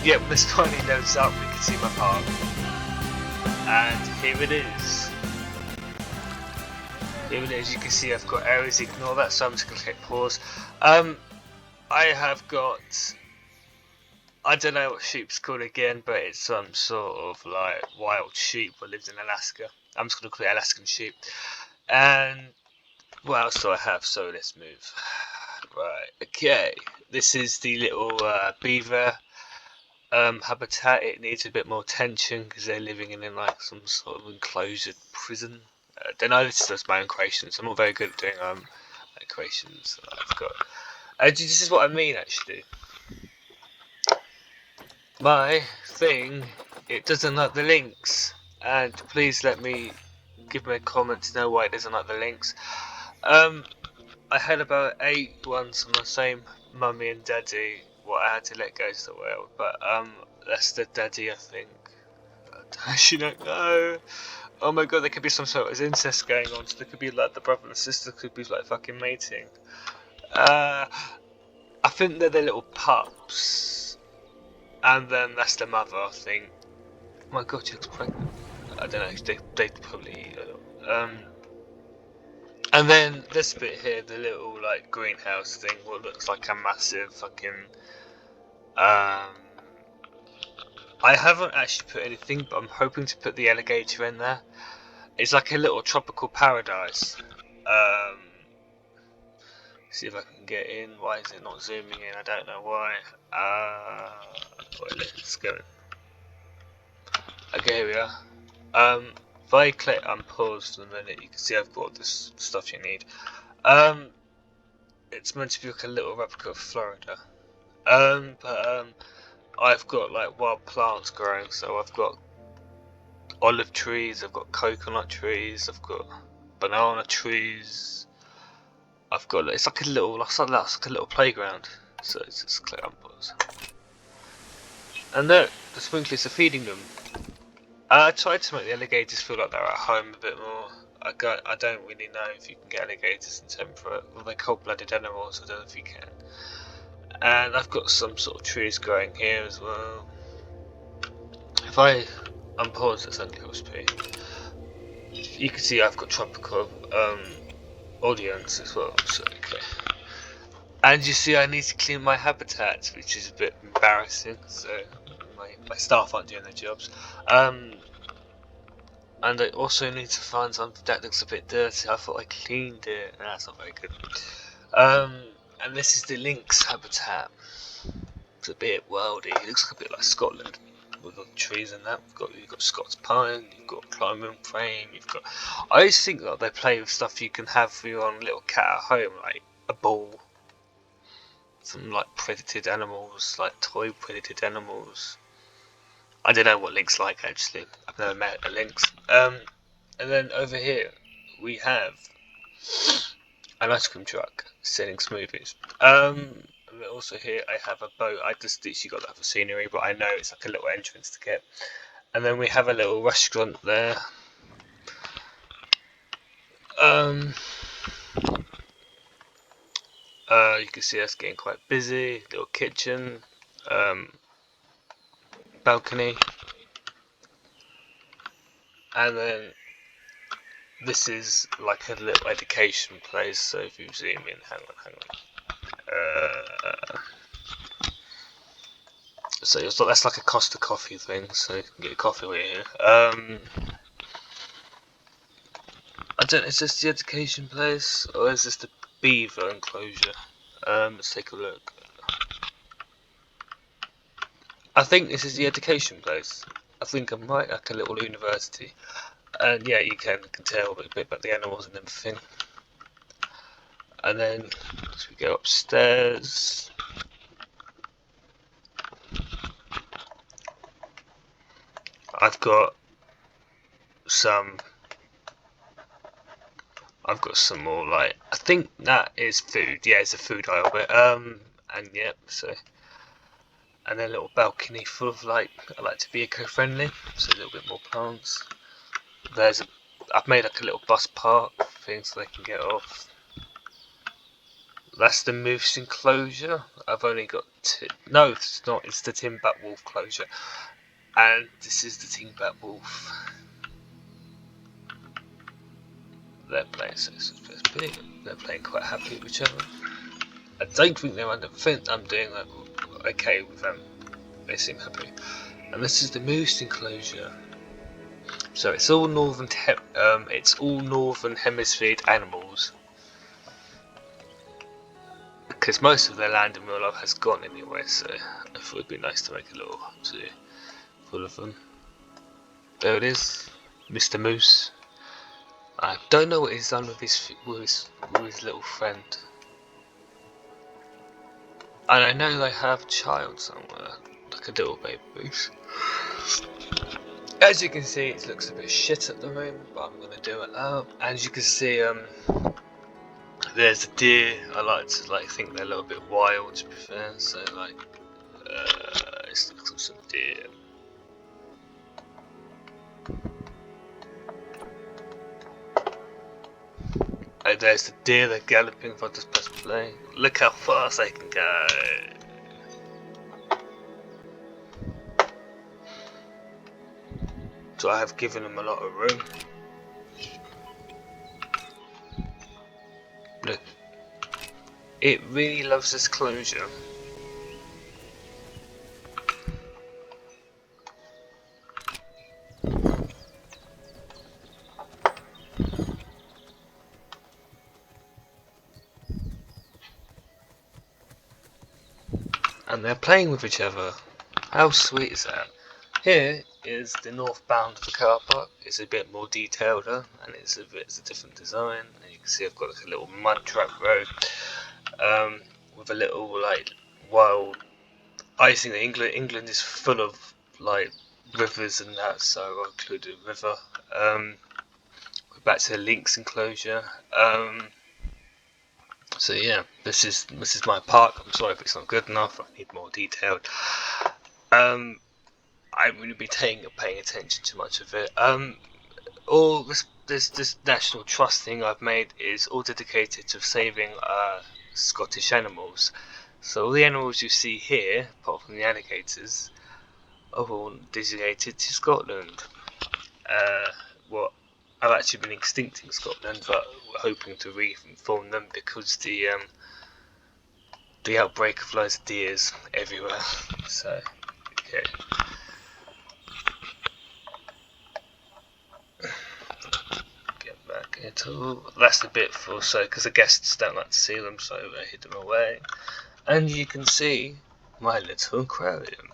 Yeah, when this finally loads up, we can see my park. And here it is. Here it is. You can see I've got areas. Ignore that, so I'm just going to click pause. I have got, I don't know what sheep's called again, but it's some sort of like wild sheep that lives in Alaska. I'm just going to call it Alaskan sheep. And what else do I have? So let's move. Right, okay. This is the little beaver habitat. It needs a bit more attention because they're living in like some sort of enclosed prison. Don't know, this is just my own creations. I'm not very good at doing creations that I've got. This is what I mean actually. My thing, it doesn't like the links, and please let me give me a comment to know why it doesn't like the links. I had about 8 ones from the same mummy and daddy. What I had to let go to the world, but that's the daddy, I think. I actually don't know. Oh my god, there could be some sort of incest going on. So there could be like the brother and sister could be like fucking mating. I think they're the little pups, and then that's the mother, I think. Oh my god, she looks pregnant. I don't know. They probably. And then this bit here, the little like greenhouse thing, what looks like a massive fucking. I haven't actually put anything, but I'm hoping to put the alligator in there. It's like a little tropical paradise. See if I can get in. Why is it not zooming in? I don't know why. Let's go. Okay, here we are. If I click unpause for a minute, you can see I've got this stuff you need. It's meant to be like a little replica of Florida. I've got like wild plants growing, so I've got olive trees, I've got coconut trees, I've got banana trees. I've got it's like a little playground. So it's just click unpause. And look, the sprinklers are feeding them. I tried to make the alligators feel like they're at home a bit more. I don't really know if you can get alligators in temperate. Well, they're cold-blooded animals. I don't know if you can. And I've got some sort of trees growing here as well. If I unpause this LSP, you can see I've got tropical audience as well. So okay. And you see I need to clean my habitat, which is a bit embarrassing. So my staff aren't doing their jobs. And I also need to find something that looks a bit dirty. I thought I cleaned it, and that's not very good. And this is the lynx habitat. It's a bit wildy. It looks like a bit like Scotland with all the trees and that. You've got Scots pine, you've got climbing frame, you've got. I always think that they play with stuff you can have for your own little cat at home, like a ball, some like predated animals, like toy predated animals. I don't know what lynx like actually. I've never met a lynx. And then over here we have an ice cream truck selling smoothies. And also here I have a boat. I just literally got that for scenery, but I know it's like a little entrance to get. And then we have a little restaurant there. You can see us getting quite busy. Little kitchen, balcony, and then this is like a little education place. So if you zoom in, hang on. So that's like a Costa coffee thing. So you can get a coffee while you're here. I don't know, is this the education place or is this the beaver enclosure? Let's take a look. I think this is the education place. I think I'm right, like a little university. And yeah, you can tell a bit about the animals and everything. And then as we go upstairs, I've got some more like, I think that is food. Yeah, it's a food aisle, but and yep, so. And then a little balcony full of like, I like to be eco-friendly, so a little bit more plants. I've made like a little bus park thing so they can get off. That's the moose enclosure. I've only got two. No, it's not. It's the Timbat Wolf closure. And this is the Timbat Wolf. They're playing so big. They're playing quite happy with each other. I don't think they're under fence. I'm doing like okay with them. They seem happy. And this is the moose enclosure. So it's all northern hemisphere animals. Because most of their land in real life has gone anyway, so I thought it'd be nice to make a little zoo full of them. There it is, Mr. Moose. I don't know what he's done with his little friend. And I know they have a child somewhere, like a little baby moose. As you can see, it looks a bit shit at the moment, but I'm gonna do it up. As you can see, there's a deer. I like to think they're a little bit wild, to be fair. So let's look at some deer. Oh, there's the deer. They're galloping. If I just press play, look how fast they can go. So I have given them a lot of room. Look, it really loves this closure. And they're playing with each other. How sweet is that? Here is the northbound of the car park. It's a bit more detailed, and it's a different design. And you can see I've got like a little mud trap road with a little like wild. I think that England is full of like rivers and that, so I included a river. We're back to the Lynx enclosure. So yeah, this is my park. I'm sorry if it's not good enough. I need more detailed. I wouldn't be paying attention to much of it. All this National Trust thing I've made is all dedicated to saving Scottish animals. So all the animals you see here, apart from the alligators, are all designated to Scotland. What have actually been extinct in Scotland, but we're hoping to reform them because the outbreak of loads of deers everywhere. So okay. That's the bit because the guests don't like to see them, so I hid them away. And you can see my little aquarium.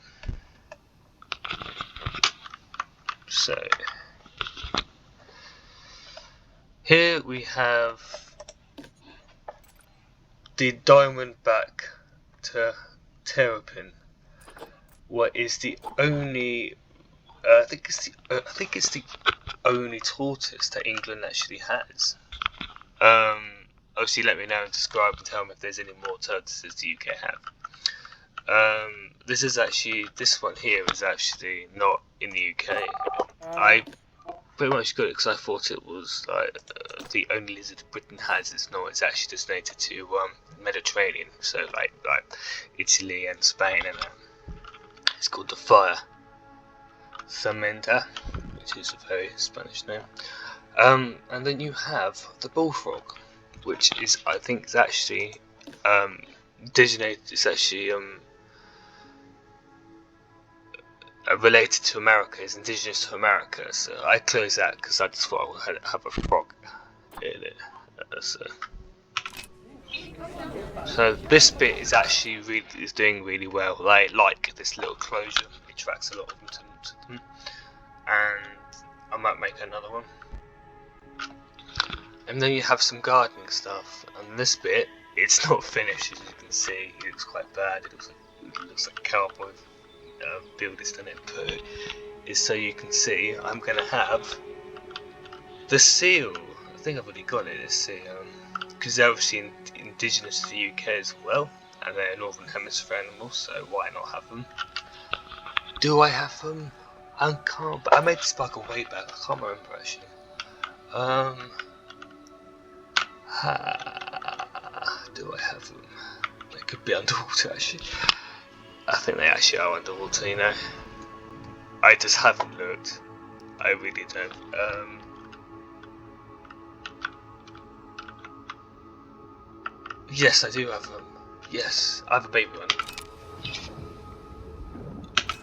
So here we have the diamondback terrapin. What is the only? I think it's the only tortoise that England actually has. Obviously let me know and describe and tell me if there's any more tortoises the UK have. This one here is actually not in the UK. I pretty much got it because I thought it was like the only lizard Britain has. It's actually just native to Mediterranean, so like Italy and Spain, and it's called the fire Samenta, which is a very Spanish name. And then you have the bullfrog, which is I think is actually designated. It's actually related to America. Is indigenous to America. So I closed that because I just thought I would have a frog in it. So this bit is actually doing really well. I like this little closure. It attracts a lot of them to them. And I might make another one. And then you have some gardening stuff, and this bit, it's not finished as you can see. It looks quite bad. It looks like cowboy builders done it, but is so you can see I'm going to have the seal. I think I've already got it, this seal, because they're obviously indigenous to the UK as well, and they're Northern Hemisphere animals, so why not have them? Do I have them? I can't, but I made the sparkle way back. I can't remember actually. do I have them? They could be underwater actually. I think they actually are underwater, you know. I just haven't looked. I really don't. Yes, I do have them. Yes, I have a baby one.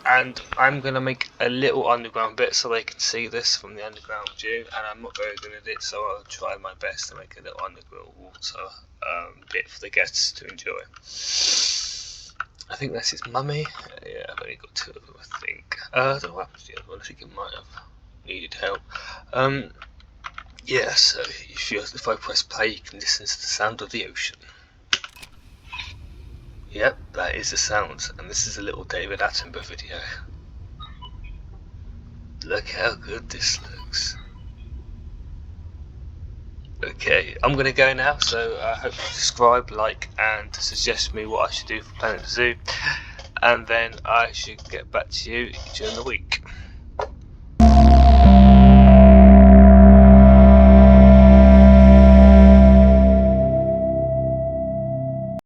And I'm going to make a little underground bit so they can see this from the underground view, and I'm not very good at it, so I'll try my best to make a little underground water bit for the guests to enjoy. I think that's his mummy. Yeah, I've only got 2 of them, I think. I don't know what happened to the other one. I think it might have needed help. Yeah, so if I press play, you can listen to the sound of the ocean. Yep, that is the sound, and this is a little David Attenborough video. Look how good this looks. Okay, I'm going to go now, so I hope you subscribe, like, and suggest me what I should do for Planet Zoo, and then I should get back to you during the week.